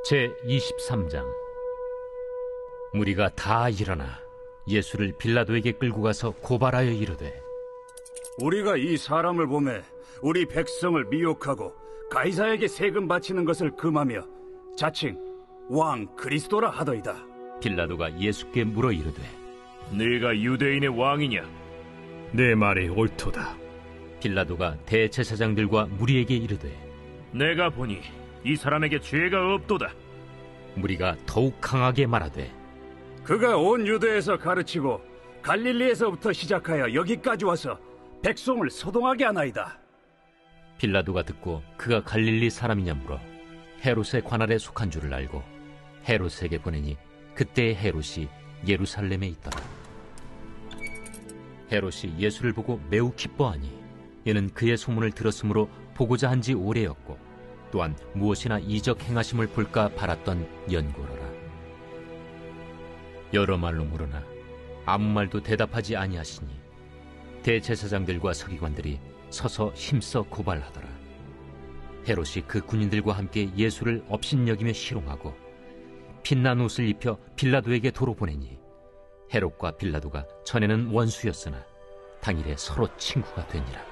제23장. 무리가 다 일어나 예수를 빌라도에게 끌고 가서 고발하여 이르되, 우리가 이 사람을 보매 우리 백성을 미혹하고 가이사에게 세금 바치는 것을 금하며 자칭 왕 그리스도라 하더이다. 빌라도가 예수께 물어 이르되, 네가 유대인의 왕이냐? 내 말이 옳도다. 빌라도가 대제사장들과 무리에게 이르되, 내가 보니 이 사람에게 죄가 없도다. 무리가 더욱 강하게 말하되, 그가 온 유대에서 가르치고 갈릴리에서부터 시작하여 여기까지 와서 백성을 소동하게 하나이다. 빌라도가 듣고 그가 갈릴리 사람이냐 물어 헤롯의 관할에 속한 줄을 알고 헤롯에게 보내니 그때의 헤롯이 예루살렘에 있더라. 헤롯이 예수를 보고 매우 기뻐하니 이는 그의 소문을 들었으므로 보고자 한 지 오래였고 또한 무엇이나 이적 행하심을 볼까 바랐던 연고로라. 여러 말로 물으나 아무 말도 대답하지 아니하시니 대제사장들과 서기관들이 서서 힘써 고발하더라. 헤롯이 그 군인들과 함께 예수를 업신여기며 희롱하고 빛난 옷을 입혀 빌라도에게 도로 보내니 헤롯과 빌라도가 전에는 원수였으나 당일에 서로 친구가 되니라.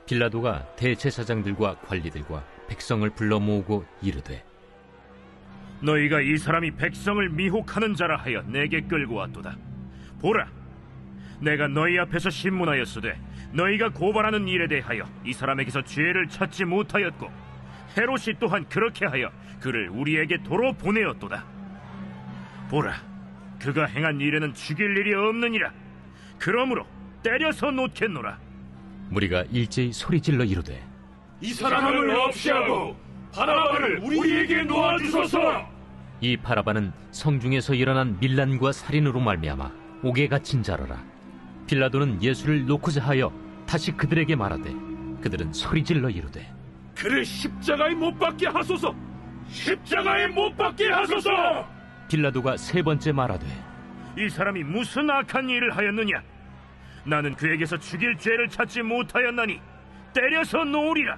빌라도가 대제사장들과 관리들과 백성을 불러 모으고 이르되, 너희가 이 사람이 백성을 미혹하는 자라 하여 내게 끌고 왔도다. 보라, 내가 너희 앞에서 신문하였으되 너희가 고발하는 일에 대하여 이 사람에게서 죄를 찾지 못하였고 헤롯이 또한 그렇게 하여 그를 우리에게 도로 보내었도다. 보라, 그가 행한 일에는 죽일 일이 없느니라. 그러므로 때려서 놓겠노라. 무리가 일제히 소리질러 이르되, 이 사람을 없이 하고 바라바를 우리에게 놓아주소서. 이 바라바는 성중에서 일어난 밀란과 살인으로 말미암아 옥에 갇힌 자라라. 빌라도는 예수를 놓고자 하여 다시 그들에게 말하되 그들은 소리질러 이르되, 그를 십자가에 못 박게 하소서. 십자가에 못 박게 하소서. 빌라도가 세 번째 말하되, 이 사람이 무슨 악한 일을 하였느냐? 나는 그에게서 죽일 죄를 찾지 못하였나니 때려서 놓으리라.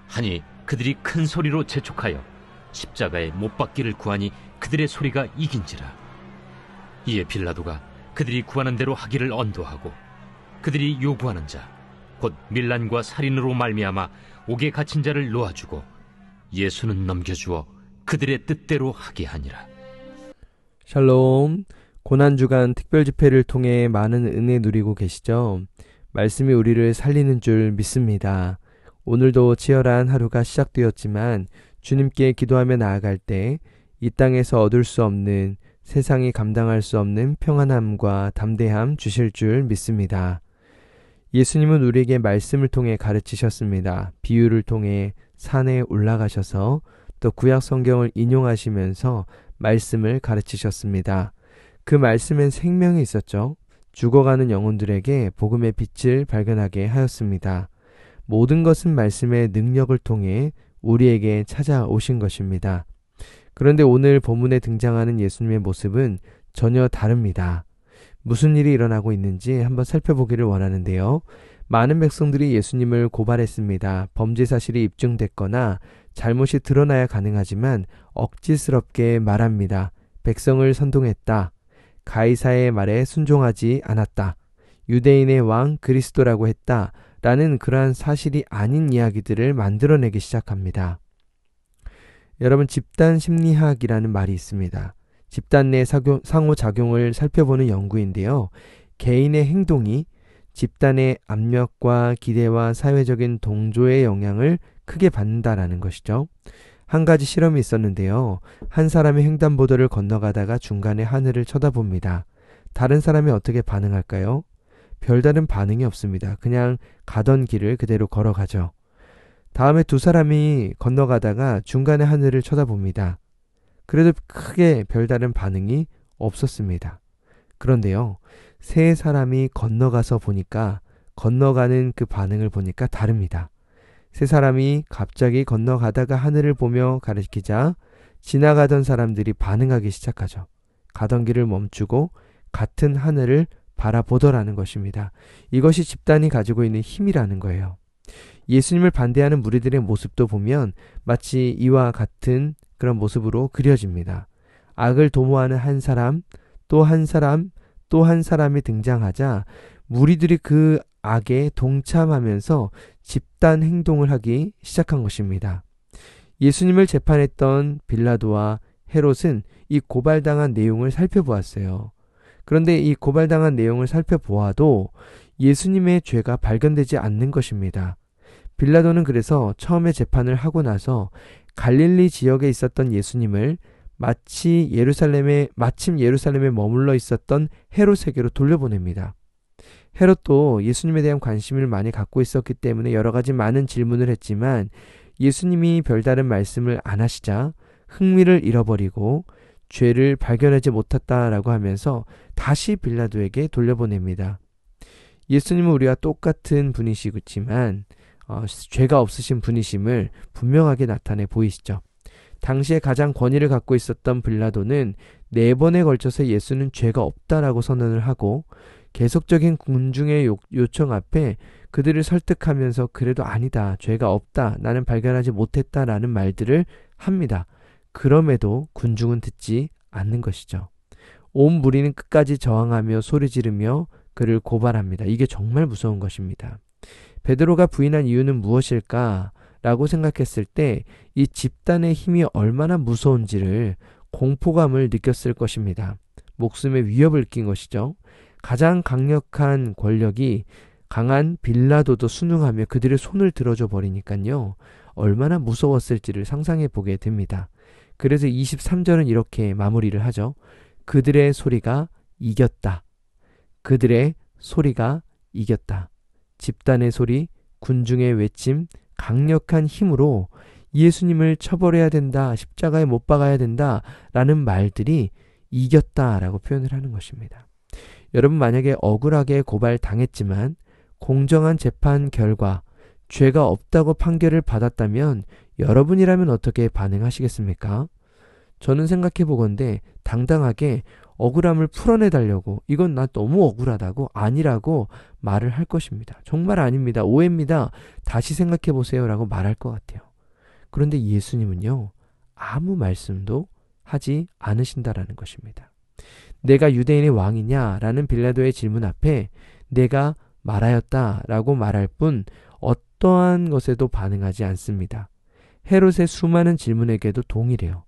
하니 그들이 큰 소리로 재촉하여 십자가에 못 박기를 구하니 그들의 소리가 이긴지라. 이에 빌라도가 그들이 구하는 대로 하기를 언도하고 그들이 요구하는 자 곧 밀란과 살인으로 말미암아 옥에 갇힌 자를 놓아주고 예수는 넘겨주어 그들의 뜻대로 하게 하니라. 샬롬. 고난주간 특별집회를 통해 많은 은혜 누리고 계시죠? 말씀이 우리를 살리는 줄 믿습니다. 오늘도 치열한 하루가 시작되었지만 주님께 기도하며 나아갈 때 이 땅에서 얻을 수 없는, 세상이 감당할 수 없는 평안함과 담대함 주실 줄 믿습니다. 예수님은 우리에게 말씀을 통해 가르치셨습니다. 비유를 통해 산에 올라가셔서 또 구약 성경을 인용하시면서 말씀을 가르치셨습니다. 그 말씀엔 생명이 있었죠. 죽어가는 영혼들에게 복음의 빛을 발견하게 하였습니다. 모든 것은 말씀의 능력을 통해 우리에게 찾아오신 것입니다. 그런데 오늘 본문에 등장하는 예수님의 모습은 전혀 다릅니다. 무슨 일이 일어나고 있는지 한번 살펴보기를 원하는데요. 많은 백성들이 예수님을 고발했습니다. 범죄 사실이 입증됐거나 잘못이 드러나야 가능하지만 억지스럽게 말합니다. 백성을 선동했다. 가이사의 말에 순종하지 않았다. 유대인의 왕 그리스도라고 했다. 라는 그러한 사실이 아닌 이야기들을 만들어내기 시작합니다. 여러분, 집단 심리학이라는 말이 있습니다. 집단 내 상호작용을 살펴보는 연구인데요. 개인의 행동이 집단의 압력과 기대와 사회적인 동조의 영향을 크게 받는다라는 것이죠. 한 가지 실험이 있었는데요. 한 사람이 횡단보도를 건너가다가 중간에 하늘을 쳐다봅니다. 다른 사람이 어떻게 반응할까요? 별다른 반응이 없습니다. 그냥 가던 길을 그대로 걸어가죠. 다음에 두 사람이 건너가다가 중간에 하늘을 쳐다봅니다. 그래도 크게 별다른 반응이 없었습니다. 그런데요, 세 사람이 건너가서 보니까 건너가는 그 반응을 보니까 다릅니다. 세 사람이 갑자기 건너가다가 하늘을 보며 가리키자 지나가던 사람들이 반응하기 시작하죠. 가던 길을 멈추고 같은 하늘을 바라보더라는 것입니다. 이것이 집단이 가지고 있는 힘이라는 거예요. 예수님을 반대하는 무리들의 모습도 보면 마치 이와 같은 그런 모습으로 그려집니다. 악을 도모하는 한 사람, 또 한 사람, 또 한 사람이 등장하자 무리들이 그 악에 동참하면서 집단 행동을 하기 시작한 것입니다. 예수님을 재판했던 빌라도와 헤롯은 이 고발당한 내용을 살펴보았어요. 그런데 이 고발당한 내용을 살펴보아도 예수님의 죄가 발견되지 않는 것입니다. 빌라도는 그래서 처음에 재판을 하고 나서 갈릴리 지역에 있었던 예수님을 마침 예루살렘에 머물러 있었던 헤롯에게로 돌려보냅니다. 헤롯도 예수님에 대한 관심을 많이 갖고 있었기 때문에 여러 가지 많은 질문을 했지만 예수님이 별다른 말씀을 안 하시자 흥미를 잃어버리고 죄를 발견하지 못했다라고 하면서 다시 빌라도에게 돌려보냅니다. 예수님은 우리와 똑같은 분이시지만 죄가 없으신 분이심을 분명하게 나타내 보이시죠. 당시에 가장 권위를 갖고 있었던 빌라도는 4번에 걸쳐서 예수는 죄가 없다라고 선언을 하고 계속적인 군중의 요청 앞에 그들을 설득하면서 그래도 아니다, 죄가 없다, 나는 발견하지 못했다라는 말들을 합니다. 그럼에도 군중은 듣지 않는 것이죠. 온 무리는 끝까지 저항하며 소리 지르며 그를 고발합니다. 이게 정말 무서운 것입니다. 베드로가 부인한 이유는 무엇일까? 라고 생각했을 때 이 집단의 힘이 얼마나 무서운지를 공포감을 느꼈을 것입니다. 목숨의 위협을 느낀 것이죠. 가장 강력한 권력이 강한 빌라도도 순응하며 그들의 손을 들어줘 버리니까요. 얼마나 무서웠을지를 상상해 보게 됩니다. 그래서 23절은 이렇게 마무리를 하죠. 그들의 소리가 이겼다. 그들의 소리가 이겼다. 집단의 소리, 군중의 외침, 강력한 힘으로 예수님을 처벌해야 된다, 십자가에 못 박아야 된다 라는 말들이 이겼다라고 표현을 하는 것입니다. 여러분, 만약에 억울하게 고발당했지만 공정한 재판 결과 죄가 없다고 판결을 받았다면 여러분이라면 어떻게 반응하시겠습니까? 저는 생각해 보건대 당당하게 억울함을 풀어내달라고, 이건 나 너무 억울하다고, 아니라고 말을 할 것입니다. 정말 아닙니다, 오해입니다, 다시 생각해 보세요 라고 말할 것 같아요. 그런데 예수님은요, 아무 말씀도 하지 않으신다라는 것입니다. 내가 유대인의 왕이냐? 라는 빌라도의 질문 앞에 내가 말하였다 라고 말할 뿐 어떠한 것에도 반응하지 않습니다. 헤롯의 수많은 질문에게도 동일해요.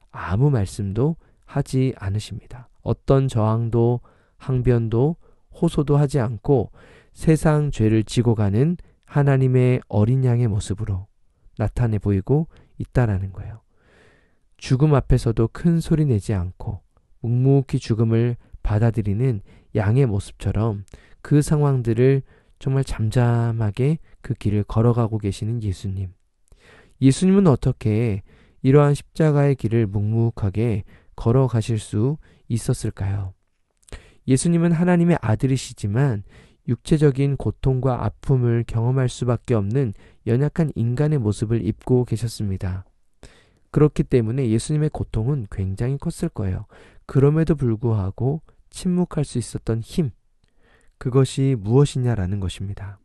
아무 말씀도 하지 않으십니다. 어떤 저항도 항변도 호소도 하지 않고 세상 죄를 지고 가는 하나님의 어린 양의 모습으로 나타내 보이고 있다라는 거예요. 죽음 앞에서도 큰 소리 내지 않고 묵묵히 죽음을 받아들이는 양의 모습처럼 그 상황들을 정말 잠잠하게 그 길을 걸어가고 계시는 예수님. 예수님은 어떻게 이러한 십자가의 길을 묵묵하게 걸어가실 수 있었을까요? 예수님은 하나님의 아들이시지만 육체적인 고통과 아픔을 경험할 수밖에 없는 연약한 인간의 모습을 입고 계셨습니다. 그렇기 때문에 예수님의 고통은 굉장히 컸을 거예요. 그럼에도 불구하고 침묵할 수 있었던 힘, 그것이 무엇이냐라는 것입니다.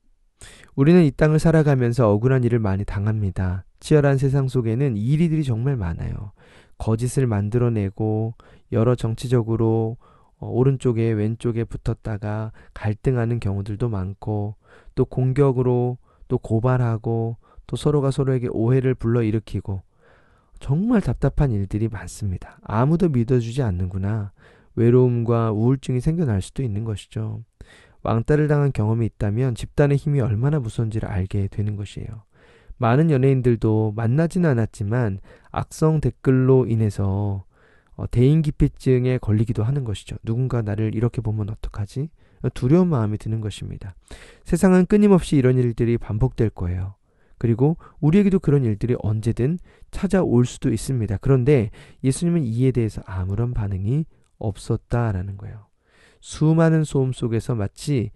우리는 이 땅을 살아가면서 억울한 일을 많이 당합니다. 치열한 세상 속에는 이리들이 정말 많아요. 거짓을 만들어내고 여러 정치적으로 오른쪽에 왼쪽에 붙었다가 갈등하는 경우들도 많고, 또 공격으로 또 고발하고, 또 서로가 서로에게 오해를 불러일으키고, 정말 답답한 일들이 많습니다. 아무도 믿어주지 않는구나, 외로움과 우울증이 생겨날 수도 있는 것이죠. 왕따를 당한 경험이 있다면 집단의 힘이 얼마나 무서운지를 알게 되는 것이에요. 많은 연예인들도 만나지는 않았지만 악성 댓글로 인해서 대인기피증에 걸리기도 하는 것이죠. 누군가 나를 이렇게 보면 어떡하지? 두려운 마음이 드는 것입니다. 세상은 끊임없이 이런 일들이 반복될 거예요. 그리고 우리에게도 그런 일들이 언제든 찾아올 수도 있습니다. 그런데 예수님은 이에 대해서 아무런 반응이 없었다라는 거예요. 수많은 소음 속에서 마치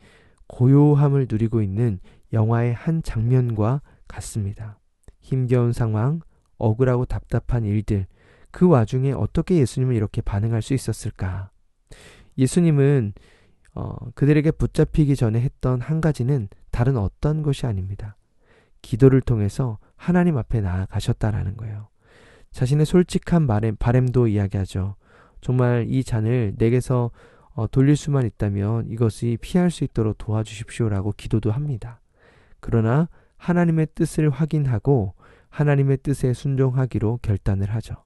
고요함을 누리고 있는 영화의 한 장면과 같습니다. 힘겨운 상황, 억울하고 답답한 일들, 그 와중에 어떻게 예수님은 이렇게 반응할 수 있었을까? 예수님은 그들에게 붙잡히기 전에 했던 한 가지는 다른 어떤 것이 아닙니다. 기도를 통해서 하나님 앞에 나아가셨다라는 거예요. 자신의 솔직한 바램도 이야기하죠. 정말 이 잔을 내게서 돌릴 수만 있다면 이것이 피할 수 있도록 도와주십시오라고 기도도 합니다. 그러나 하나님의 뜻을 확인하고 하나님의 뜻에 순종하기로 결단을 하죠.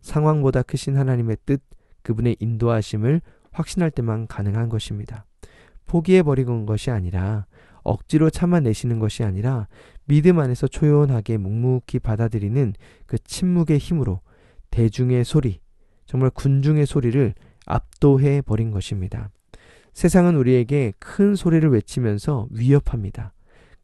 상황보다 크신 하나님의 뜻, 그분의 인도하심을 확신할 때만 가능한 것입니다. 포기해버리는 것이 아니라 억지로 참아내시는 것이 아니라 믿음 안에서 초연하게 묵묵히 받아들이는 그 침묵의 힘으로 대중의 소리, 정말 군중의 소리를 압도해 버린 것입니다. 세상은 우리에게 큰 소리를 외치면서 위협합니다.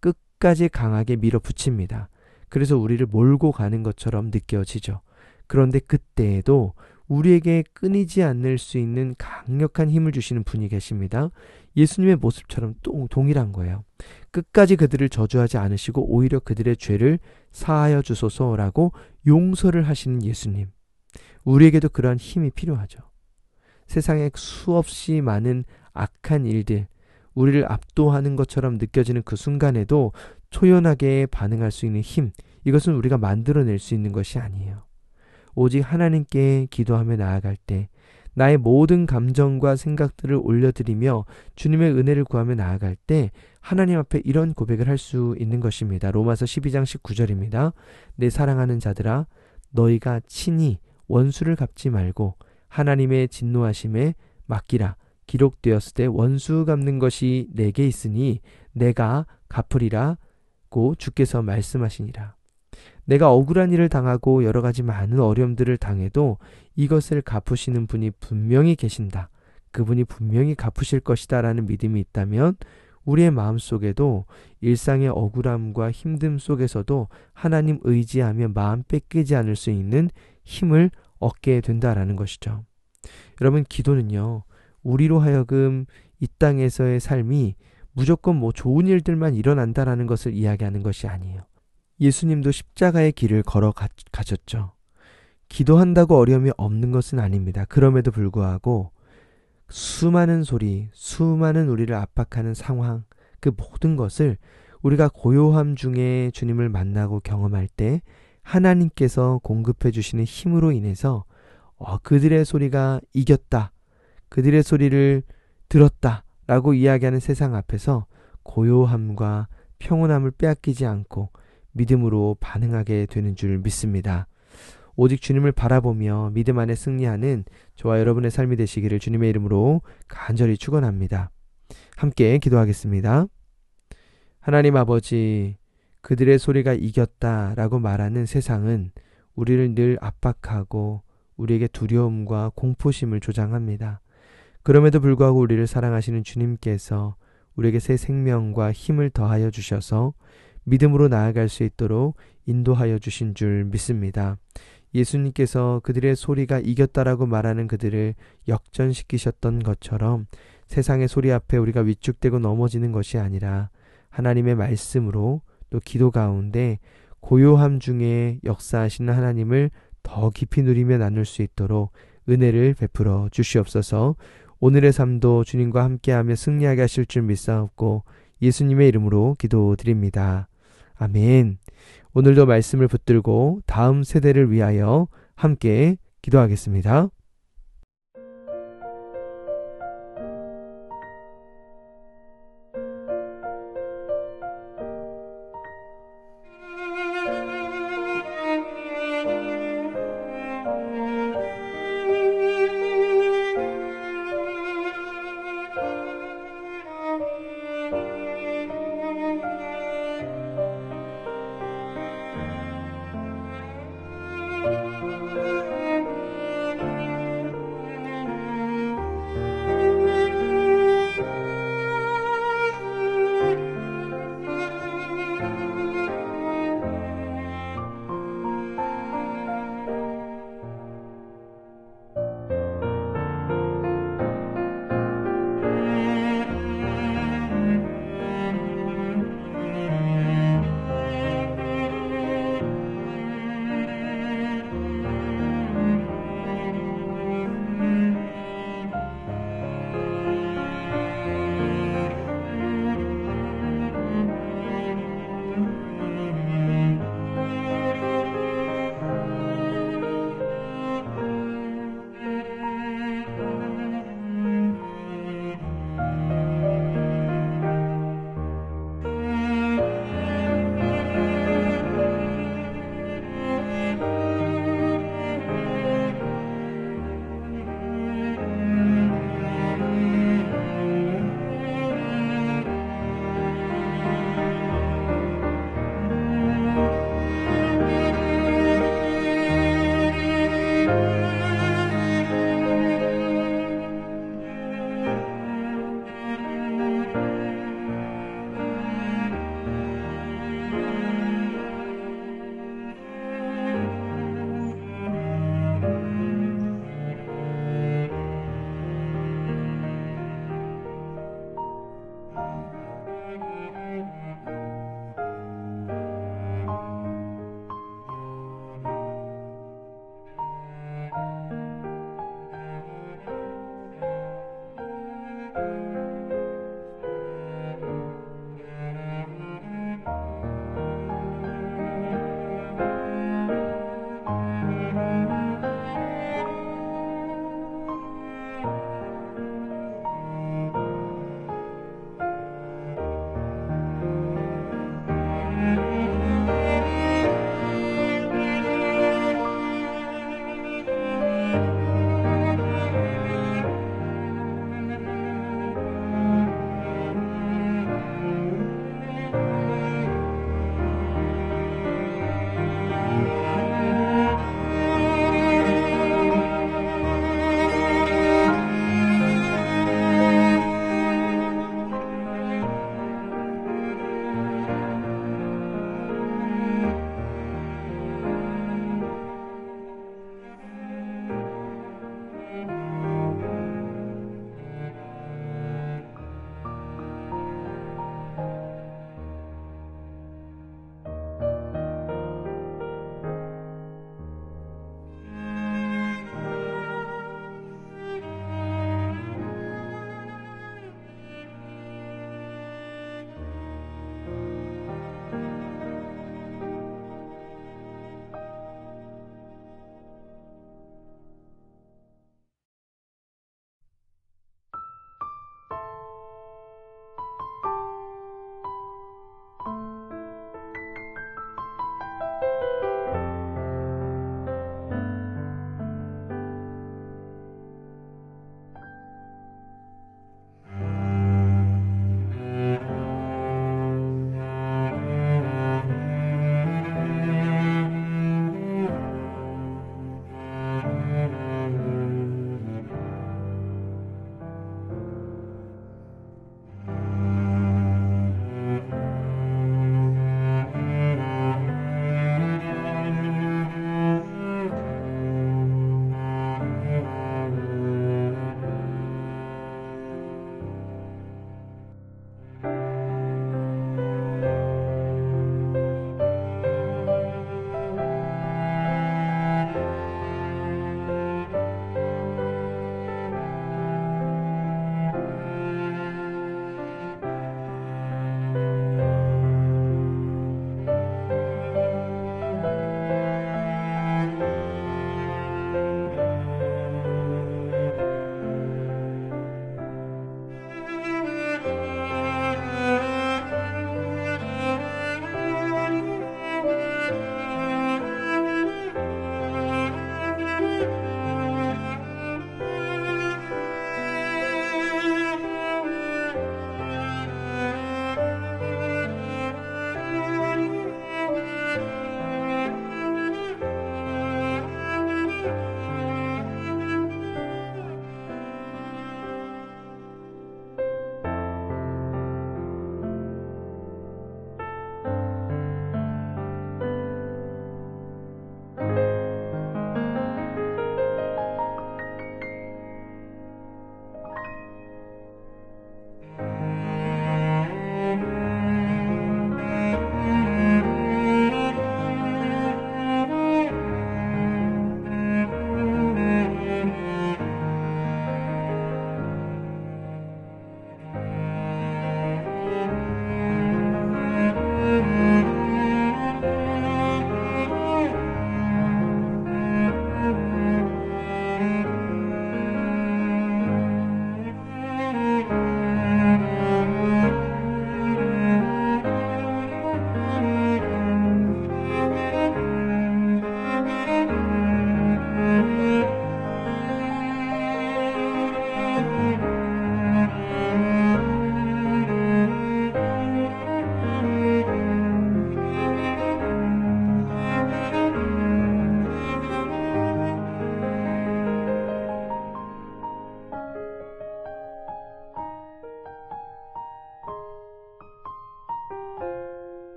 끝까지 강하게 밀어붙입니다. 그래서 우리를 몰고 가는 것처럼 느껴지죠. 그런데 그때에도 우리에게 끊이지 않을 수 있는 강력한 힘을 주시는 분이 계십니다. 예수님의 모습처럼 동일한 거예요. 끝까지 그들을 저주하지 않으시고 오히려 그들의 죄를 사하여 주소서라고 용서를 하시는 예수님. 우리에게도 그러한 힘이 필요하죠. 세상에 수없이 많은 악한 일들, 우리를 압도하는 것처럼 느껴지는 그 순간에도 초연하게 반응할 수 있는 힘, 이것은 우리가 만들어낼 수 있는 것이 아니에요. 오직 하나님께 기도하며 나아갈 때 나의 모든 감정과 생각들을 올려드리며 주님의 은혜를 구하며 나아갈 때 하나님 앞에 이런 고백을 할 수 있는 것입니다. 로마서 12장 19절입니다. 내 사랑하는 자들아, 너희가 친히 원수를 갚지 말고 하나님의 진노하심에 맡기라. 기록되었을 때 원수 갚는 것이 내게 있으니 내가 갚으리라고 주께서 말씀하시니라. 내가 억울한 일을 당하고 여러 가지 많은 어려움들을 당해도 이것을 갚으시는 분이 분명히 계신다. 그분이 분명히 갚으실 것이다 라는 믿음이 있다면 우리의 마음속에도 일상의 억울함과 힘듦 속에서도 하나님 의지하며 마음 뺏기지 않을 수 있는 힘을 얻게 된다라는 것이죠. 여러분, 기도는요, 우리로 하여금 이 땅에서의 삶이 무조건 좋은 일들만 일어난다라는 것을 이야기하는 것이 아니에요. 예수님도 십자가의 길을 걸어 가셨죠. 기도한다고 어려움이 없는 것은 아닙니다. 그럼에도 불구하고 수많은 소리, 수많은 우리를 압박하는 상황, 그 모든 것을 우리가 고요함 중에 주님을 만나고 경험할 때 하나님께서 공급해 주시는 힘으로 인해서 그들의 소리가 이겼다, 그들의 소리를 들었다 라고 이야기하는 세상 앞에서 고요함과 평온함을 빼앗기지 않고 믿음으로 반응하게 되는 줄 믿습니다. 오직 주님을 바라보며 믿음 안에 승리하는 저와 여러분의 삶이 되시기를 주님의 이름으로 간절히 축원합니다. 함께 기도하겠습니다. 하나님 아버지, 그들의 소리가 이겼다라고 말하는 세상은 우리를 늘 압박하고 우리에게 두려움과 공포심을 조장합니다. 그럼에도 불구하고 우리를 사랑하시는 주님께서 우리에게 새 생명과 힘을 더하여 주셔서 믿음으로 나아갈 수 있도록 인도하여 주신 줄 믿습니다. 예수님께서 그들의 소리가 이겼다라고 말하는 그들을 역전시키셨던 것처럼 세상의 소리 앞에 우리가 위축되고 넘어지는 것이 아니라 하나님의 말씀으로 또 기도 가운데 고요함 중에 역사하시는 하나님을 더 깊이 누리며 나눌 수 있도록 은혜를 베풀어 주시옵소서. 오늘의 삶도 주님과 함께하며 승리하게 하실 줄 믿사옵고 예수님의 이름으로 기도드립니다. 아멘. 오늘도 말씀을 붙들고 다음 세대를 위하여 함께 기도하겠습니다.